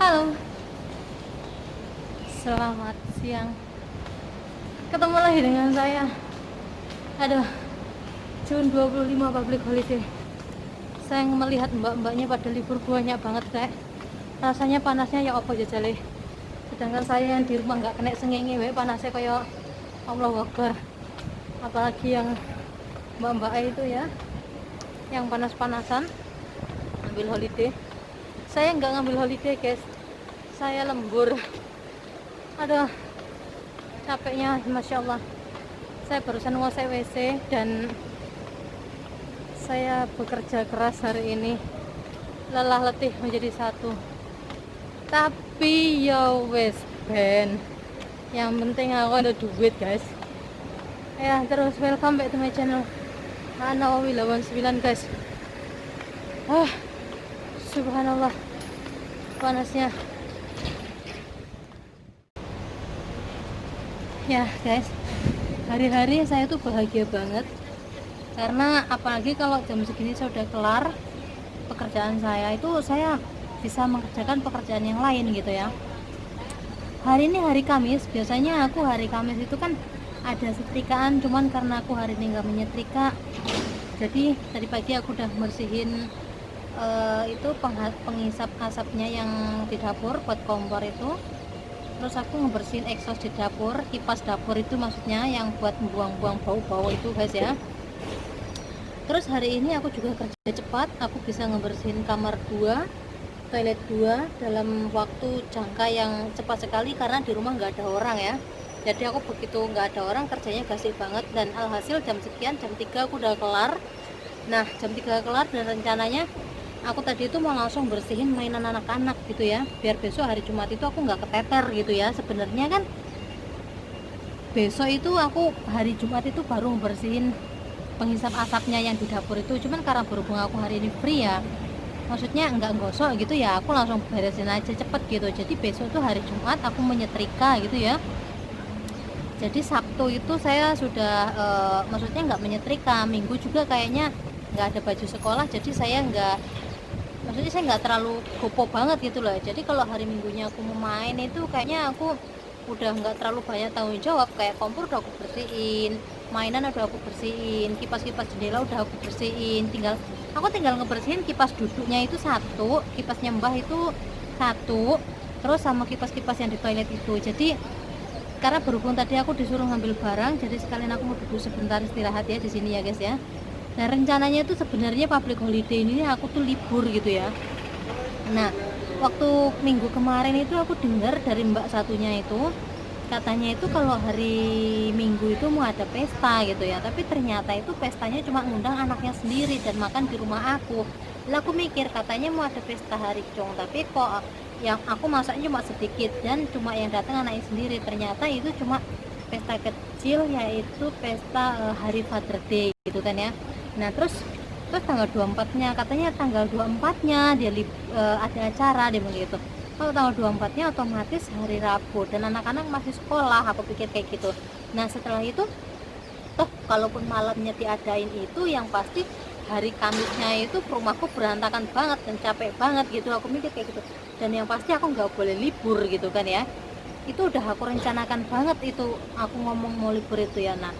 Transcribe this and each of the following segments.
Halo, selamat siang. Ketemu lagi dengan saya. Aduh, June 25 public holiday. Saya melihat mbak-mbaknya pada libur banyak banget kayak. Rasanya panasnya ya apa jajale. Sedangkan saya yang di rumah nggak kena sengenge wae panasnya kayak Allah Akbar. Apalagi yang mbak-mbak itu ya, yang panas-panasan ambil holiday. Saya nggak ngambil holiday guys, saya lembur. Aduh, capeknya Masya Allah. Saya barusan nguasai WC dan saya bekerja keras hari ini, lelah letih menjadi satu. Tapi ya wes ben, yang penting aku ada duit guys. Ya terus welcome back to my channel Ana Wawi 89 guys. Subhanallah panasnya ya guys. Hari-hari saya tuh bahagia banget karena apalagi kalau jam segini saya udah kelar pekerjaan saya, itu saya bisa mengerjakan pekerjaan yang lain gitu ya. Hari ini hari Kamis, biasanya aku hari Kamis itu kan ada setrikaan, cuman karena aku hari ini nggak menyetrika, jadi tadi pagi aku udah bersihin itu penghisap asapnya yang di dapur buat kompor itu. Terus aku ngebersihin exhaust di dapur, kipas dapur itu maksudnya, yang buat membuang-buang bau-bau itu guys ya. Terus hari ini aku juga kerja cepat, aku bisa ngebersihin kamar 2, toilet 2 dalam waktu jangka yang cepat sekali karena di rumah nggak ada orang ya. Jadi aku begitu nggak ada orang kerjanya gasik banget, dan alhasil jam sekian, jam 3 aku udah kelar. Nah jam 3 kelar dan rencananya aku tadi itu mau langsung bersihin mainan anak-anak gitu ya, biar besok hari Jumat itu aku nggak keteter gitu ya. Sebenarnya kan besok itu aku hari Jumat itu baru bersihin penghisap asapnya yang di dapur itu, cuman karena berhubung aku hari ini free ya, maksudnya nggak gosok gitu ya, aku langsung beresin aja cepet gitu. Jadi besok tuh hari Jumat aku menyetrika gitu ya. Jadi Sabtu itu saya sudah maksudnya nggak menyetrika, Minggu juga kayaknya nggak ada baju sekolah, jadi saya maksudnya saya nggak terlalu gopo banget gitu loh. Jadi kalau hari Minggunya aku mau main itu kayaknya aku udah nggak terlalu banyak tanggung jawab, kayak kompor udah aku bersihin, mainan udah aku bersihin, kipas-kipas jendela udah aku bersihin, aku tinggal ngebersihin kipas duduknya itu satu, kipasnya Mbah itu satu, terus sama kipas-kipas yang di toilet itu. Jadi karena berhubung tadi aku disuruh ngambil barang, jadi sekalian aku mau duduk sebentar istirahat ya di sini ya guys ya. Nah rencananya itu sebenarnya public holiday ini aku tuh libur gitu ya. Nah waktu minggu kemarin itu aku dengar dari mbak satunya itu, katanya itu kalau hari Minggu itu mau ada pesta gitu ya, tapi ternyata itu pestanya cuma ngundang anaknya sendiri dan makan di rumah aku. Lah aku mikir katanya mau ada pesta hari Cong, tapi kok yang aku masaknya cuma sedikit dan cuma yang datang anaknya sendiri. Ternyata itu cuma pesta kecil, yaitu pesta hari Father Day gitu kan ya. Nah terus tanggal 24-nya, katanya tanggal 24-nya dia ada acara dia begitu. Kalau tanggal 24-nya otomatis hari Rabu dan anak-anak masih sekolah, aku pikir kayak gitu. Nah setelah itu toh kalaupun malamnya diadain itu, yang pasti hari Kamisnya itu rumahku berantakan banget dan capek banget gitu, aku mikir kayak gitu. Dan yang pasti aku nggak boleh libur gitu kan ya, itu udah aku rencanakan banget itu, aku ngomong mau libur itu ya. Nah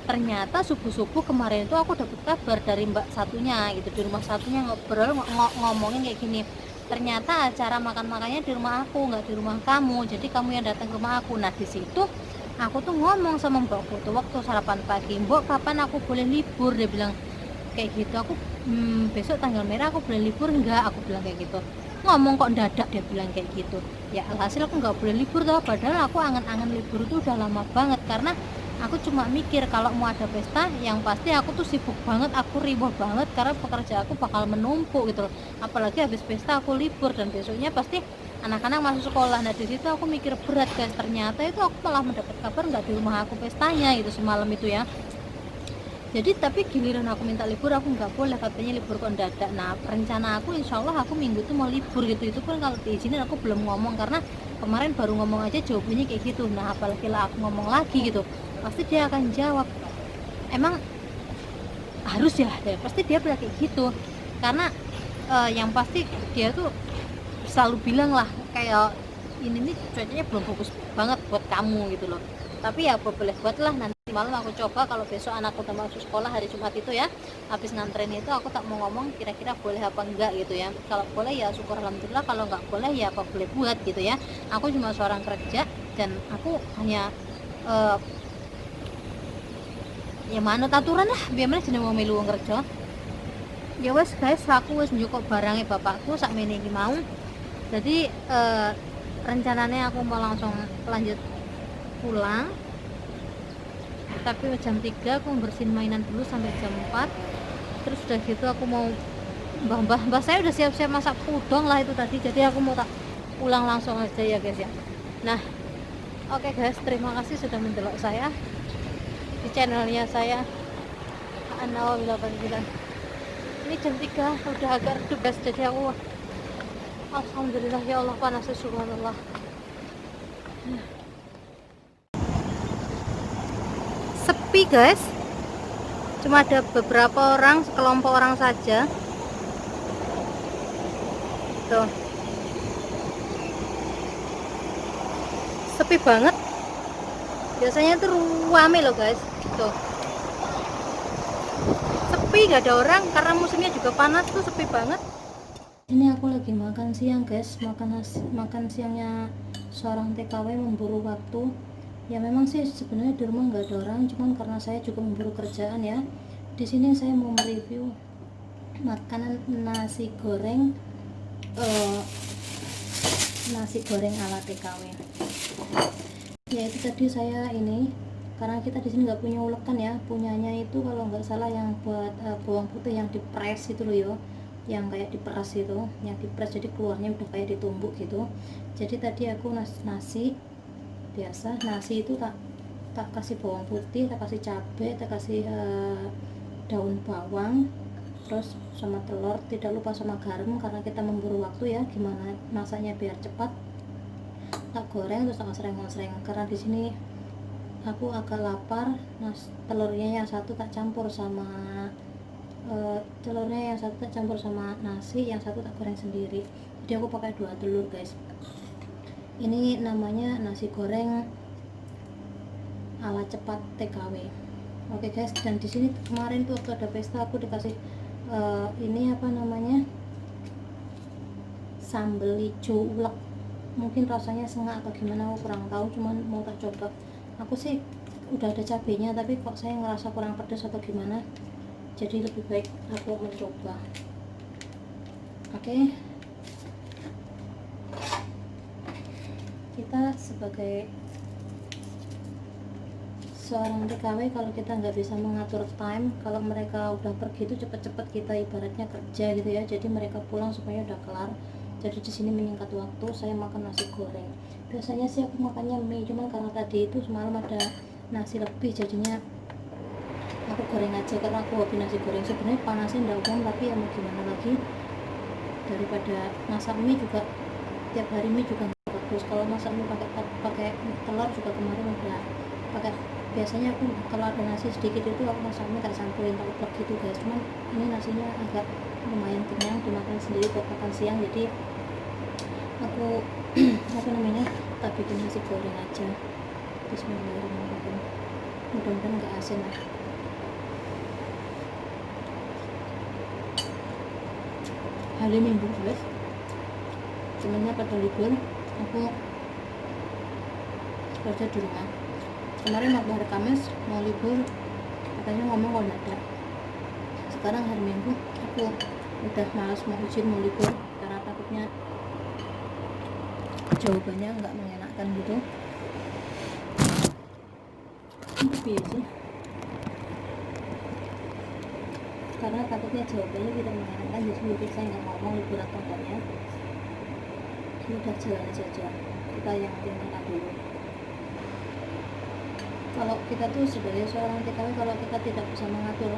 ternyata subuh-subuh kemarin itu aku dapet kabar dari mbak satunya gitu, di rumah satunya ngobrol ngomongin kayak gini, ternyata acara makan-makannya di rumah aku, nggak di rumah kamu, jadi kamu yang datang ke rumah aku. Nah di situ aku tuh ngomong sama mbakku tuh waktu sarapan pagi, mbok kapan aku boleh libur, dia bilang kayak gitu. Aku besok tanggal merah aku boleh libur nggak, aku bilang kayak gitu. Ngomong kok dadak dia bilang kayak gitu. Ya alhasil aku nggak boleh libur toh, padahal aku angan-angan libur itu udah lama banget, karena aku cuma mikir kalau mau ada pesta yang pasti aku tuh sibuk banget, aku ribuh banget karena pekerja aku bakal menumpuk gitu loh. Apalagi habis pesta aku libur dan besoknya pasti anak-anak masuk sekolah. Nah di situ aku mikir berat guys, ternyata itu aku malah mendapat kabar nggak di rumah aku pestanya itu semalam itu ya. Jadi tapi giliran aku minta libur aku nggak boleh, katanya libur kok mendadak. Nah rencana aku insya Allah aku minggu tuh mau libur gitu, itu pun kalau diizinin aku belum ngomong karena kemarin baru ngomong aja jawabannya kayak gitu. Nah apalagi lah aku ngomong lagi gitu, pasti dia akan jawab emang harus ya, pasti dia bilang kayak gitu. Karena yang pasti dia tuh selalu bilang lah kayak ini nih cuacanya belum bagus banget buat kamu gitu loh, tapi ya boleh buatlah, nanti malam aku coba kalau besok anakku udah masuk sekolah hari Jumat itu ya, habis nganterin itu aku tak mau ngomong kira-kira boleh apa enggak gitu ya. Kalau boleh ya syukur alhamdulillah, kalau nggak boleh ya apa boleh buat gitu ya. Aku cuma seorang kerja dan aku hanya ya manut aturan lah, biar mana jeneng mau melu kerja. Ya wes guys, aku wes njukuk barangnya bapakku sak meniki mau. Jadi rencananya aku mau langsung lanjut pulang, tapi jam 3 aku bersihin mainan dulu sampai jam 4. Terus udah gitu aku mau mbah saya udah siap-siap masak udang lah itu tadi, jadi aku mau tak pulang langsung aja ya guys ya. Nah oke guys, terima kasih sudah mendelok saya di channelnya saya Anawa 89. Ini jam 3 udah agak redup guys, jadi aku alhamdulillah ya Allah panasnya subhanallah. Sepi guys, cuma ada beberapa orang, sekelompok orang saja tuh, sepi banget. Biasanya tuh rame loh guys, tuh sepi, gak ada orang karena musimnya juga panas tuh, sepi banget. Ini aku lagi makan siang guys, makan siangnya seorang TKW memburu waktu. Ya memang sih sebenarnya di rumah nggak ada orang, cuman karena saya juga memburu kerjaan ya. Di sini saya mau mereview makanan nasi goreng ala TKW. Ya itu tadi saya ini, karena kita di sini nggak punya ulekan ya, punyanya itu kalau nggak salah yang buat bawang putih yang dipres itu loh yo, yang kayak diperas itu, yang dipres jadi keluarnya udah kayak ditumbuk gitu. Jadi tadi aku nasi biasa, nasi itu tak kasih bawang putih, tak kasih cabai, tak kasih daun bawang, terus sama telur, tidak lupa sama garam karena kita memburu waktu ya, gimana masaknya biar cepat. Tak goreng terus tak sereng-sereng karena di sini aku agak lapar. Nah telurnya yang satu tak campur sama nasi, yang satu tak goreng sendiri, jadi aku pakai 2 telur guys. Ini namanya nasi goreng ala cepat TKW. Oke guys, dan di sini kemarin tuh waktu ada pesta aku dikasih ini apa namanya, sambal ijo ulek, mungkin rasanya sengak atau gimana aku kurang tahu, cuman mau tak coba. Aku sih udah ada cabenya tapi kok saya ngerasa kurang pedas atau gimana, jadi lebih baik aku mencoba. Oke, kita sebagai seorang TKW kalau kita nggak bisa mengatur time, kalau mereka udah pergi itu cepet-cepet kita ibaratnya kerja gitu ya, jadi mereka pulang supaya udah kelar. Jadi di sini menyingkat waktu, saya makan nasi goreng. Biasanya sih aku makannya mie, cuman karena tadi itu semalam ada nasi lebih, jadinya aku goreng aja karena aku hobi nasi goreng. Sebenarnya panasnya enggak umum, tapi ya mau gimana lagi, daripada masak mie juga tiap hari mie juga nggak bagus. Kalau masak mie pakai telur juga kemarin udah pakai, biasanya aku kalau ada nasi sedikit itu aku masak mie tak campurin tak uplek gitu guys. Cuman ini nasinya agak lumayan kenyang, dimakan sendiri buat makan siang, jadi aku apa namanya, tak bikin nasi goreng aja. Bismillahirrahmanirrahim, mudah-mudahan nggak asin lah. Hari Minggu guys, sebenarnya pada libur, aku kerja di rumah. Kemarin waktu hari Kamis mau libur katanya ngomong kalau nggak ada. Sekarang hari Minggu aku udah malas mau izin mau libur karena takutnya jawabannya nggak mengenakan gitu. Tapi ya sih, karena takutnya jawabannya tidak mengenakan, jadi lebih saya nggak ngomong libur atau enggaknya. Udah jalan aja, kita yang tinggalkan dulu. Kalau kita tuh sebagai seorang TKW, kalau kita tidak bisa mengatur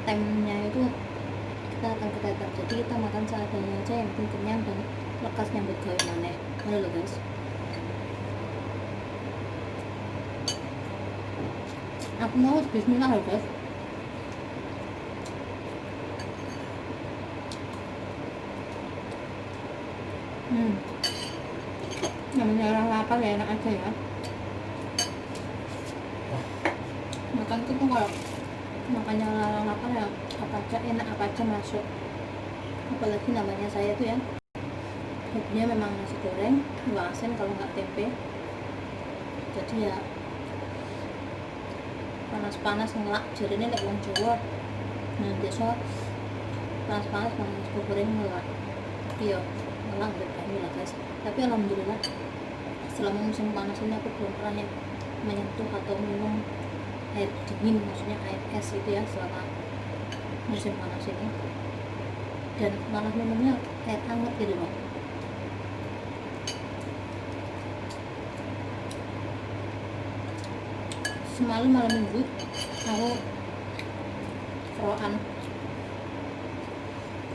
time-nya itu kita akan keteter. Jadi kita makan seadanya aja, yang penting kenyang dan lekas nyambut gawe maneh. Halo lo guys, aku mau bismillah loh guys. namanya orang lapar ya enak aja ya. Makan tuh kalau makannya orang lapar ya apa aja enak, apa aja masuk. Apalagi namanya saya tuh ya hobinya memang nasi goreng, nggak asin kalau nggak tempe. Jadi ya panas-panas ngelak jadinya nek wong Jawa. Nah biasa panas-panas nasi goreng ngelak. Tapi ya ngelak berani lah guys. Tapi alhamdulillah selama musim panas ini aku belum pernah yang menyentuh atau minum air dingin, maksudnya air es itu ya selama musim panas ini, dan malah minumnya air hangat gitu loh. Semalam malam minggu aku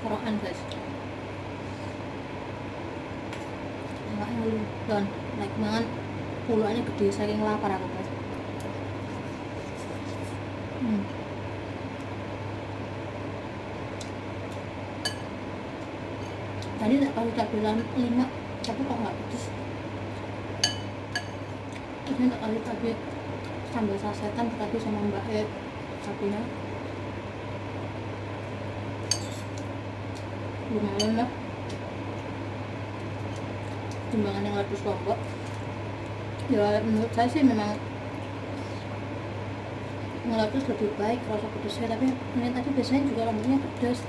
keroan guys, enggak ngeluh dan naik banget, puluhannya gede saking lapar aku guys. Tadi tak kasih cabai 5 tapi kok nggak pedes. Ini tak kasih cabai sambal sasetan tadi sama mbak cabainya lumayan lah timbangan yang lapis lombok ya. Menurut saya sih memang ngelapis lebih baik rasa pedesnya, tapi ini tadi biasanya juga lomboknya pedas.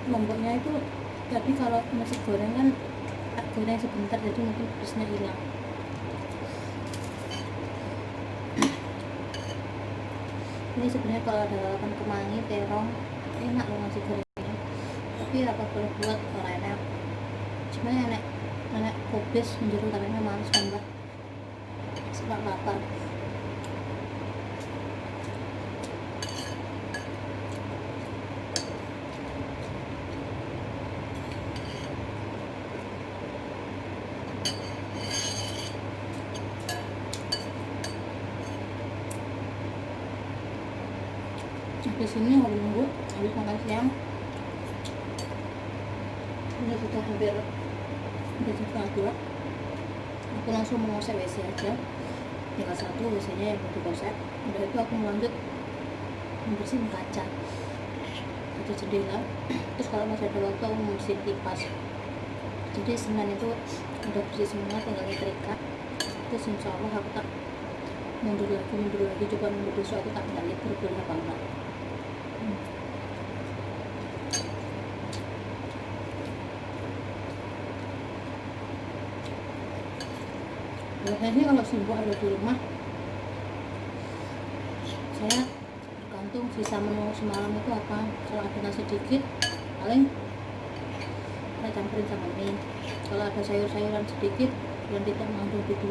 Lomboknya itu tapi kalau nasi goreng kan tak goreng sebentar jadi mungkin pedesnya hilang. Ini sebenarnya kalau ada lalapan kemangi, terong, enak loh nasi gorengnya. Tapi apa boleh buat orang enak. Cuma enak kopis menjeruk karena males banget. Sebab lapar. Di sini hari Minggu habis makan siang ini sudah hampir jam 2. Aku langsung mengosek WC aja, tinggal satu WC-nya yang mau digosek. Udah itu aku lanjut membersihin kaca, kaca jendela. Terus kalau masih ada waktu aku membersihin kipas. Jadi Senin itu udah bersih semua, tinggal nyetrika. Terus insya Allah aku tak mundur lagi, coba minggu besok aku tak balik boleh apa enggak. Biasanya kalau sibuk ada di rumah, saya tergantung sisa menu semalam itu apa. Kalau ada nasi dikit, paling saya campurin sama mie. Kalau ada sayur-sayuran sedikit dan tidak mengandung B2,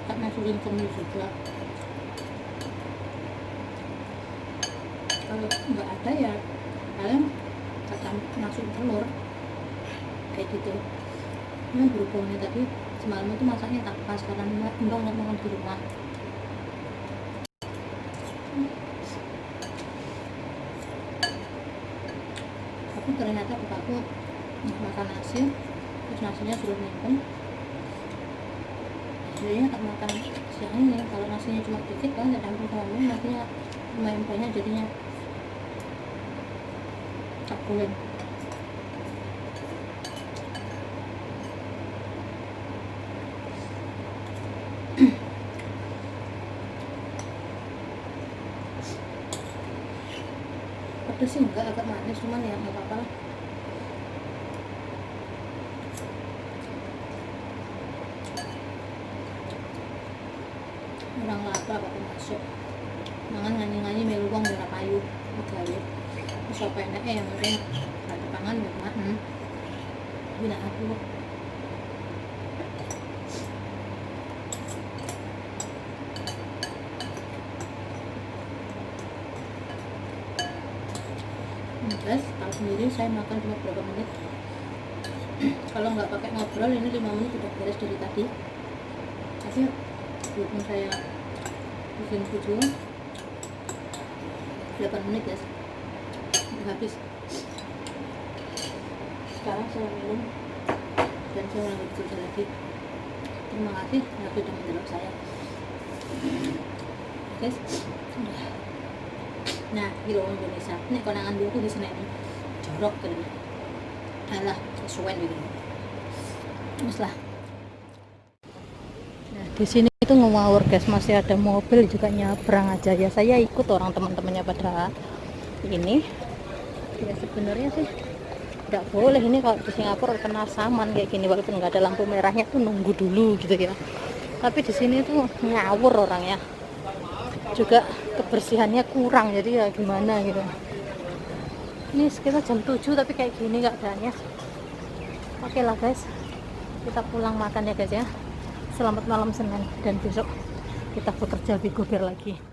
tak masukin ke mie juga. Kalau nggak ada ya paling tak masukin telur kayak gitu. Ini berhubungnya tadi semalam itu masaknya tak pas karena mbak nggak makan di rumah. Tapi ternyata bapakku nggak makan nasi, terus nasinya sudah nyimpen. Jadinya tak makan siang ini. Kalau nasinya cuma dikit kan tidak campur sama mie, nasinya lumayan banyak jadinya tak boleh. Pedas sih enggak, agak manis cuman ya nggak apa-apa lah. Orang lapar apa masuk mangan nganyi-nganyi melu wong ora payu gawe wis apa enake yang penting ada pangan ya makan. Bila aku guys, tahu sendiri saya makan cuma berapa menit. Kalau nggak pakai ngobrol ini 5 menit udah beres dari tadi. Tapi belum saya bikin video 8 menit guys, udah habis. Sekarang saya minum dan saya ulangi betul lagi. Terima kasih sudah mendengar saya, guys. Nah, di orang Indonesia ini konangan dulu di sini nih jorok kan, alah sesuai gitu, terus lah. Nah, di sini itu ngawur guys, masih ada mobil juga nyabrang aja ya. Saya ikut orang teman-temannya pada ini. Ya sebenarnya sih nggak boleh ini kalau di Singapura kena saman kayak gini, walaupun nggak ada lampu merahnya tuh nunggu dulu gitu ya. Tapi di sini tuh ngawur orangnya, juga kebersihannya kurang, jadi ya gimana gitu. Ini sekitar jam 7 tapi kayak gini keadaannya. Oke lah guys, kita pulang makan ya guys ya. Selamat malam Senin, dan besok kita bekerja lebih gober lagi.